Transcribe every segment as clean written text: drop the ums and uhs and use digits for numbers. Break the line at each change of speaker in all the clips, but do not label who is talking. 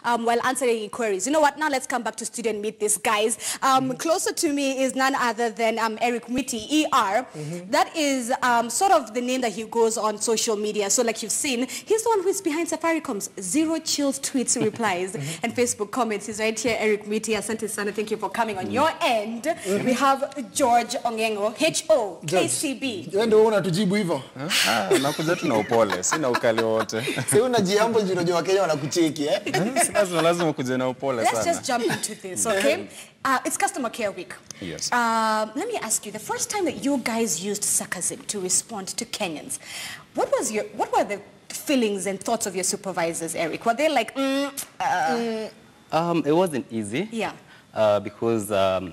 while answering inquiries. You know what? Now let's come back to studio and meet these guys. Closer to me is none other than Erick Mwiti, ER. That is sort of the name that he goes on social media. So like you've seen, he's the one who's behind Safaricom's zero chills tweets replies and Facebook comments. He's right here, Erick Mwiti. Asante sana, thank you for coming. On your end, we have George Ongengo, HO-KCB.
Wewe ndio unatujibu hivyo?
Nakuja tu na upole, sina ukali wote.
Sasa unajiambo njiro wa Kenya wanakucheki
lazima kuje na upole sana.
Let's just jump into this, okay? It's Customer Care Week.
Yes.
Let me ask you, the first time that you guys used sarcasm to respond to Kenyans, what were the feelings and thoughts of your supervisors, Erick? Were they like,
It wasn't easy.
Yeah.
Because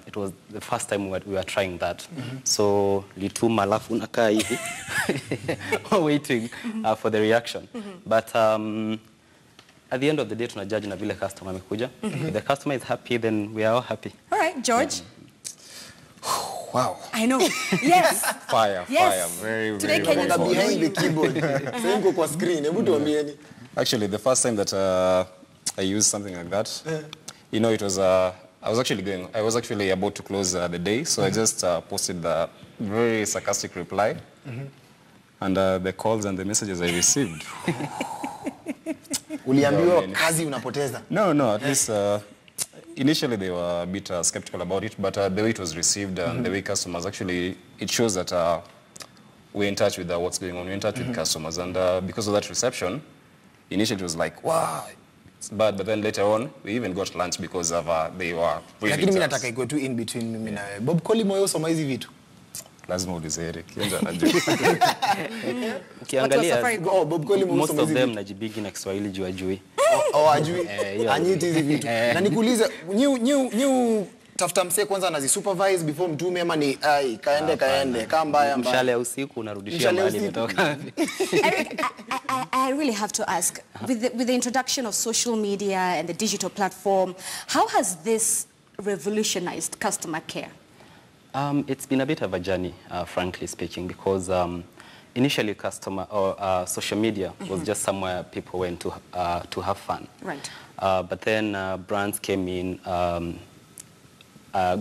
it was the first time we were trying that. So, lituma alafu unakaa hivi, waiting for the reaction. But at the end of the day, tunajudge na vile customer amekuja. If the customer is happy, then we are all happy.
All right, George.
Wow.
I know. Yes.
Fire, very,
Today
very
Kenyans
behind the keyboard. Same kwa screen. Hebu tuambieni.
Actually, the first time that I used something like that, you know, it was I was actually about to close the day, so I just posted the very sarcastic reply, and the calls and the messages I received.
Uliambiwa kazi unapoteza?
No, at least initially they were a bit skeptical about it, but the way it was received and the way customers actually, it shows that we're in touch with what's going on, we're in touch with customers, and because of that reception, initially it was like, wow, it's bad, but then later on, we even got lunch because of they were really
Lakini mimi nataka iko tu in between mimi na wewe. Bob Koli moyo soma hizi vitu.
Lazima ulize Erick, yeye anajua.
Ukiangalia,
Bob Koli moyo
most
soma
of
hizi
them
vitu.
najibigi na Kiswahili juu ajui.
Ajui. Anyiti hizi vitu. Na nikuulize, new tafuta msee kwanza anazi-supervise before mtume ama ni kaende kama mbaya.
Mshale ya usiku unarudishia mahali umetoka.
Erick, I really have to ask, with the introduction of social media and the digital platform, how has this revolutionized customer care?
It's been a bit of a journey, frankly speaking, because initially social media was just somewhere people went to have fun.
Right.
But then brands came in,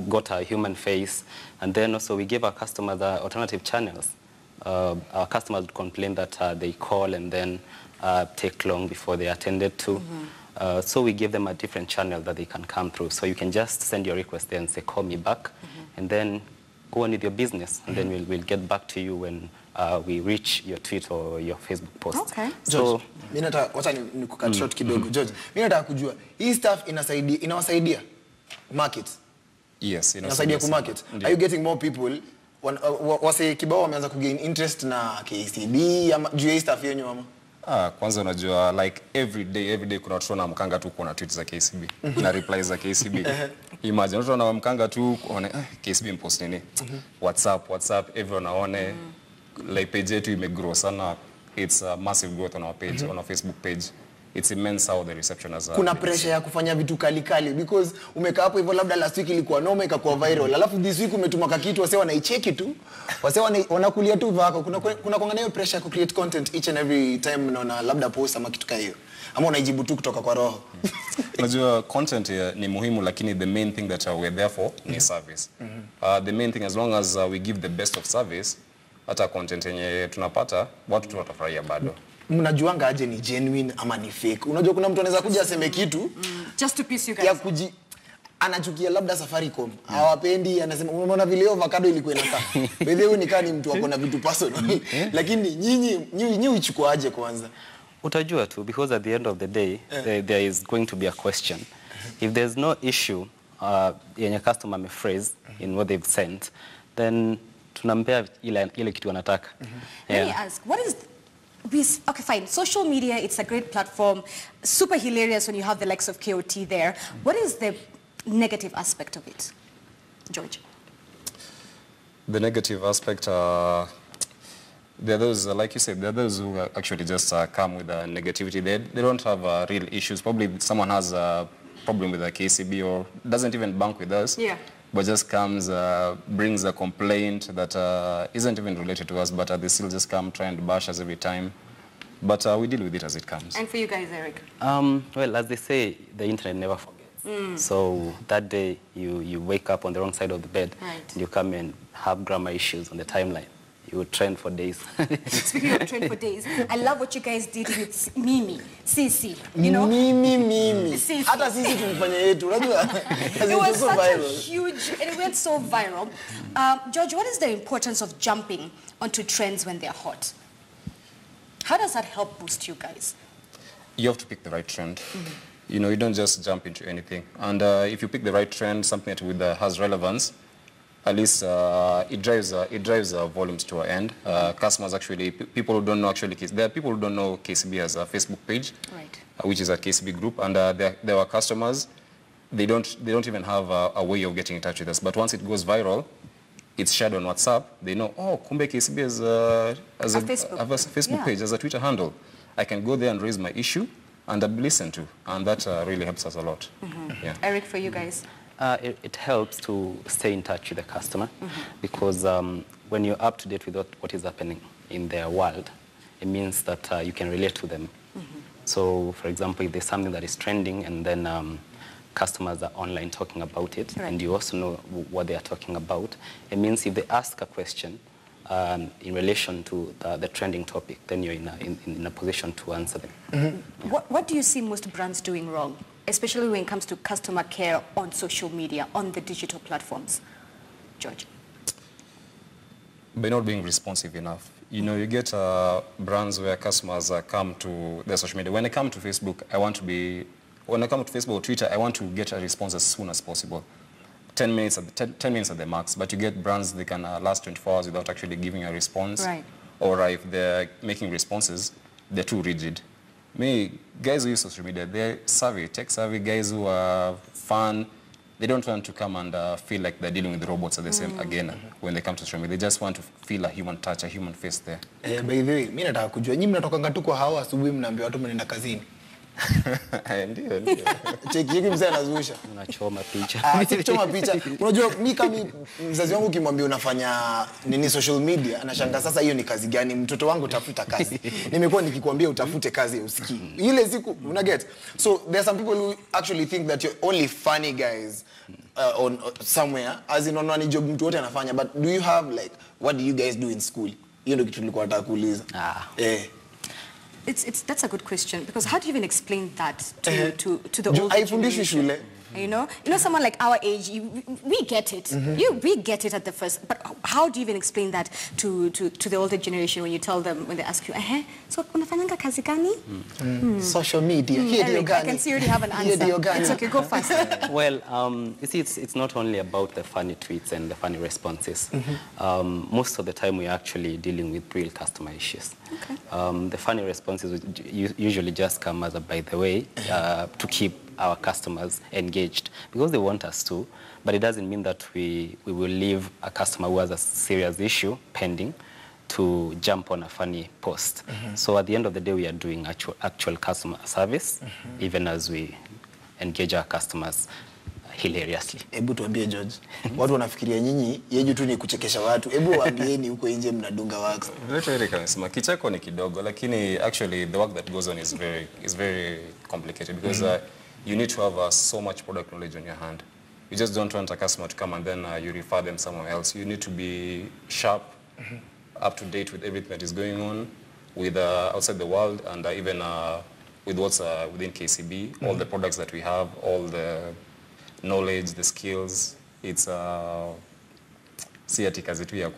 got a human face, and then also we gave our customers alternative channels. Our customers would complain that they call and then take long before they attended to. So we give them a different channel that they can come through. So you can just send your request there and say, call me back, and then go on with your business, and then we'll get back to you when we reach your tweet or your Facebook post.
Okay.
So,
George, mimi nataka wacha nikukat short kidogo. George, mimi nataka kujua hii stuff inawasaidia market.
Yes,
Inasaidia ku market. Are you getting more people wase kibao wameanza kugain interest na KCB ama juu hii stuff yenyewe ama?
Kwanza unajua like every day kuna watu wanamkanga tu kuna tweets za KCB na replies za KCB. Imagine watu wanamkanga tu one KCB impost nini? WhatsApp everyone aone like page yetu imegrow sana. It's a massive growth on our page, on our Facebook page. It's immense how the reception has
kuna pressure ya kufanya vitu kali because umekaa hapo hivyo labda last week ilikuwa noma ikakuwa viral alafu this week umetuma kitu wase wanaicheki tu wase wanakulia tu vako kuna kuangana hiyo pressure ku create content each and every time unaona labda post ama kitu kama hiyo ama unaijibu tu kutoka kwa roho.
Unajua content ni muhimu lakini the main thing that we're there for ni service. The main thing as long as we give the best of service hata content yenye tunapata watu tu watafurahia bado.
Mnajuanga aje ni genuine ama ni fake? Unajua kuna mtu anaweza kuja aseme kitu
just to piece you guys.
Ya anachukia labda Safaricom. Hawapendi anasema unaona vile avocado ilikuwa inakaa. By the way nikaa ni mtu wako na vitu personal. Lakini nyinyi uichukuaje kwanza?
utajua tu because at the end of the day there is going to be a question. If there's no issue yenye customer amephrase in what they've sent, then tunampea ile kitu anataka.
Let me ask, what is okay, fine. Social media, it's a great platform. Super hilarious when you have the likes of KOT there. What is the negative aspect of it, George?
The negative aspect, there are those, like you said, there are those who actually just come with negativity. They don't have real issues. Probably someone has a problem with a KCB or doesn't even bank with us.
Yeah.
But just comes, brings a complaint that isn't even related to us, but they still just come, try and bash us every time. But we deal with it as it comes.
And for you guys, Eric?
Well, as they say, the internet never forgets. So that day, you wake up on the wrong side of the bed, and you come and have grammar issues on the timeline. You would trend for days.
Speaking of trend for days, I love what you guys did with Mimi, Sisi, you know?
Mimi.
Sisi.
Hata sisi tulifanya yetu, unajua?
It was such a huge, and it went so viral. George, what is the importance of jumping onto trends when they're hot? How does that help boost you guys?
You have to pick the right trend. You know, you don't just jump into anything. And if you pick the right trend, something that has relevance, at least it drives volumes to our end. Customers actually, people who don't know there are people who don't know KCB as a Facebook page, which is a KCB group, and there are customers. They don't even have a way of getting in touch with us. But once it goes viral, it's shared on WhatsApp. They know, oh, kumbe KCB has a Facebook page, as a Twitter handle. I can go there and raise my issue, and be listened to, and that really helps us a lot. Yeah.
Eric, for you guys.
It helps to stay in touch with the customer because when you're up to date with what is happening in their world, it means that you can relate to them. So, for example, if there's something that is trending and then customers are online talking about it, and you also know what they are talking about, it means if they ask a question in relation to the trending topic, then you're in a position to answer them.
What do you see most brands doing wrong, especially when it comes to customer care on social media, on the digital platforms? George?
By not being responsive enough. You know, you get brands where customers come to their social media. When I come to Facebook, when I come to Facebook or Twitter, I want to get a response as soon as possible. 10 minutes at the max, but you get brands that can last 24 hours without actually giving a response.
Right.
Or if they're making responses, they're too rigid. Guys who use social media, they're savvy, tech savvy, guys who are fun. They don't want to come and feel like they're dealing with robots at the same again when they come to social media. They just want to feel a human touch, a human face there.
By the way, mimi nataka kujua nyinyi mnatokanga tu kwa hawa asubuhi mnaambia watu mnaenda kazini.
Ndio.
Cheki mzee anazusha.
Unachoma picha.
Si kuchoma picha. Unajua mimi kama mzazi wangu kimwambia unafanya nini social media, anashangaa sasa hiyo ni kazi gani? Mtoto wangu tafuta kazi. Nimekuwa nikikwambia utafute kazi usikii. Ile siku una get. So there are some people who actually think that you're only funny guys on somewhere as in on job mtu wote anafanya, but do you have like what do you guys do in school? Hiyo ndio kitu nilikuwa nataka kuuliza.
That's a good question, because how do you even explain that to the older generation? You know, someone like our age, we get it. We get it at the first, but how do you even explain that to the older generation when you tell them, when they ask you, so unafanyanga kazi gani?
Social media.
Erick, I can see you already have an answer. It's okay, go first.
Well, you see, it's not only about the funny tweets and the funny responses. Most of the time, we're actually dealing with real customer issues. Okay. The funny responses usually just come as a by the way to keep our customers engaged because they want us to, but it doesn't mean that we will leave a customer who has a serious issue pending to jump on a funny post. So at the end of the day, we are doing actual customer service, even as we engage our customers hilariously.
Hebu tuambie George, watu wanafikiria nyinyi yeju tu ni kuchekesha watu. Hebu waambieni huko nje mnadunga wax.
Leto Erick amesema kicheko ni kidogo, lakini actually the work that goes on is very complicated because you need to have so much product knowledge on your hand. You just don't want a customer to come and then you refer them somewhere else. You need to be sharp, up to date with everything that is going on with outside the world and even with what's within KCB, all the products that we have, all the knowledge, the skills. It's si ati kazi tu ya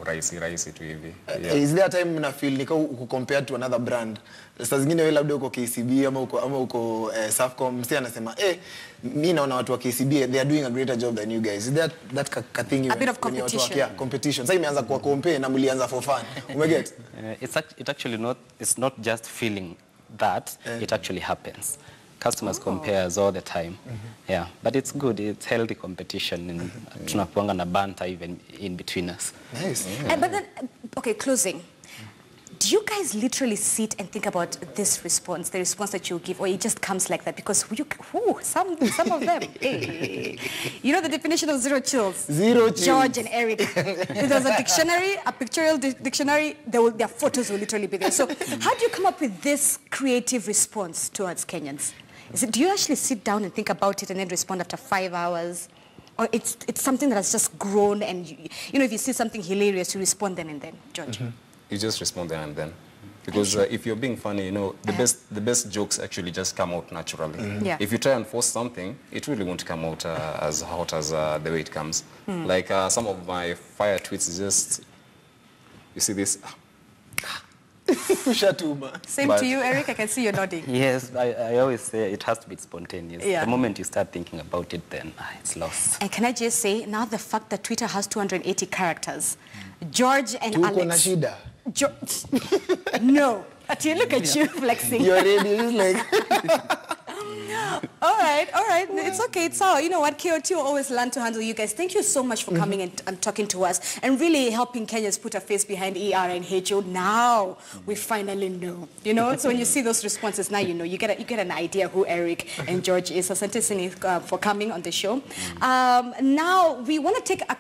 rahisi tu hivi.
Is there a time mna feel nika compare to another brand? Saa zingine wewe labda uko KCB ama uko Safcom, msi anasema mimi naona watu wa KCB they are doing a greater job than you guys. Is that thing you
a bit of competition?
Yeah, competition. Sasa imeanza kuwa compare na mlianza for fun. Umeget?
It's actually not just feeling that, it actually happens. Customers compare us all the time. Yeah, but it's good. It's healthy competition, and tunakuanga na banter even in between us.
Nice.
But then, okay, closing. do you guys literally sit and think about this response, the response that you give, or it just comes like that? Because some of them, hey, you know the definition of zero chills?
Zero chills.
George and Eric. If there was a dictionary, a pictorial dictionary, their photos will literally be there. So how do you come up with this creative response towards Kenyans? Do you actually sit down and think about it and then respond after 5 hours? Or it's something that has just grown and, you know, if you see something hilarious, you respond then and then, George?
You just respond then and then. Because if you're being funny, you know, the best jokes actually just come out naturally.
Yeah.
If you try and force something, it really won't come out as hot as the way it comes. Like some of my fire tweets is just, you see this?
Same to you, Eric. I can see you're nodding.
Yes, I always say it has to be spontaneous.
Yeah.
The moment you start thinking about it, then it's lost.
And can I just say, now the fact that Twitter has 280 characters, George and Alex... No. Look at you flexing.
You're already like...
All right. It's okay. It's all. You know what? KO2 always learn to handle you guys. Thank you so much for coming and talking to us and really helping Kenyans put a face behind ER and HO. Now we finally know. You know. So when you see those responses, now you know. You get an idea who Eric and George is. Asante Sini for coming on the show. Now we want to take a